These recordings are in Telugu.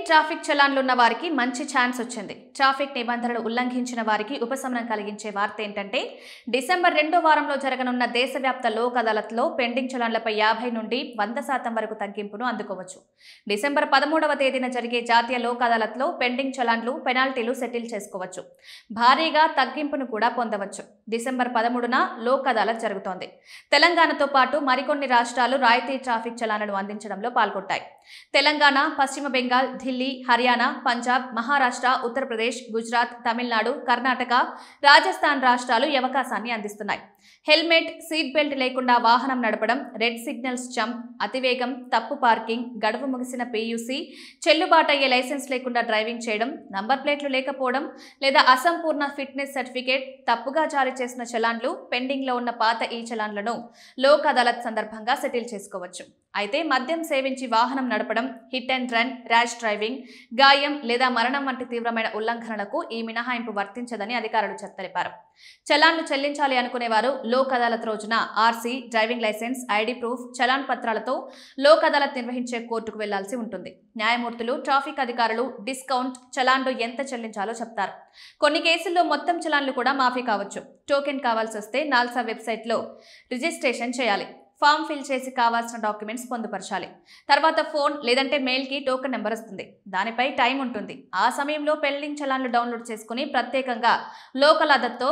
ట్రాఫిక్ చలాన్లున్న వారికి మంచి ఛాన్స్ వచ్చింది. ట్రాఫిక్ నిబంధనలు ఉల్లంఘించిన వారికి ఉపశమనం కలిగించే వార్త ఏంటంటే, డిసెంబర్ 2వ వారంలో జరగనున్న దేశవ్యాప్త లోక్ అదాలత్లో పెండింగ్ చలాన్లపై 50 నుండి 100% వరకు తగ్గింపును అందుకోవచ్చు. డిసెంబర్ 13వ తేదీన జరిగే జాతీయ లోక్ అదాలత్లో పెండింగ్ చలాన్లు, పెనాల్టీలు సెటిల్ చేసుకోవచ్చు. భారీగా తగ్గింపును కూడా పొందవచ్చు. డిసెంబర్ 13న లోక్ అదాలత్ జరుగుతోంది. తెలంగాణతో పాటు మరికొన్ని రాష్ట్రాలు రాయితీ ట్రాఫిక్ చలాన్లను అందించడంలో పాల్గొంటాయి. తెలంగాణ, పశ్చిమ బెంగాల్, ఢిల్లీ, హర్యానా, పంజాబ్, మహారాష్ట్ర, ఉత్తరప్రదేశ్, గుజరాత్, తమిళనాడు, కర్ణాటక, రాజస్థాన్ రాష్ట్రాలు ఈ అవకాశాన్ని అందిస్తున్నాయి. హెల్మెట్, సీట్ బెల్ట్ లేకుండా వాహనం నడపడం, రెడ్ సిగ్నల్స్ జంప్, అతివేగం, తప్పు పార్కింగ్, గడువు ముగిసిన పీయూసీ, చెల్లుబాటయ్యే లైసెన్స్ లేకుండా డ్రైవింగ్ చేయడం, నంబర్ ప్లేట్లు లేకపోవడం లేదా అసంపూర్ణ ఫిట్నెస్ సర్టిఫికేట్, తప్పుగా జారీ చేసిన చలాన్లు, పెండింగ్లో ఉన్న పాత ఈ చలాన్లను లోక్ అదాలత్ సందర్భంగా సెటిల్ చేసుకోవచ్చు. అయితే మద్యం సేవించి వాహనం నడపడం, hit and run, rash driving, గాయం లేదా మరణం వంటి తీవ్రమైన ఉల్లంఘనలకు ఈ మినహాయింపు వర్తించదని అధికారులు తెలిపారు. చలాన్లు చెల్లించాలి అనుకునేవారు లోక్ అదాలత్ రోజున RC, driving licence, ID proof, challan పత్రాలతో లోక్ అదాలత్ నిర్వహించే కోర్టుకు వెళ్లాల్సి ఉంటుంది. న్యాయమూర్తులు, ట్రాఫిక్ అధికారులు డిస్కౌంట్ చలాన్లు ఎంత చెల్లించాలో చెప్తారు. కొన్ని కేసుల్లో మొత్తం చలాన్లు కూడా మాఫీ కావచ్చు. టోకెన్ కావాల్సి వస్తే నాల్సా వెబ్సైట్లో రిజిస్ట్రేషన్ చేయాలి. ఫామ్ ఫిల్ చేసి కావాల్సిన డాక్యుమెంట్స్ పొందుపరచాలి. తర్వాత ఫోన్ లేదంటే మెయిల్కి టోకెన్ నెంబర్ వస్తుంది. దానిపై టైం ఉంటుంది. ఆ సమయంలో పెండింగ్ చలాన్లు డౌన్లోడ్ చేసుకుని ప్రత్యేకంగా లోక్ అదాలత్తో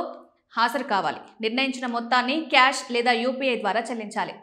హాజరు కావాలి. నిర్ణయించిన మొత్తాన్ని క్యాష్ లేదా యూపీఐ ద్వారా చెల్లించాలి.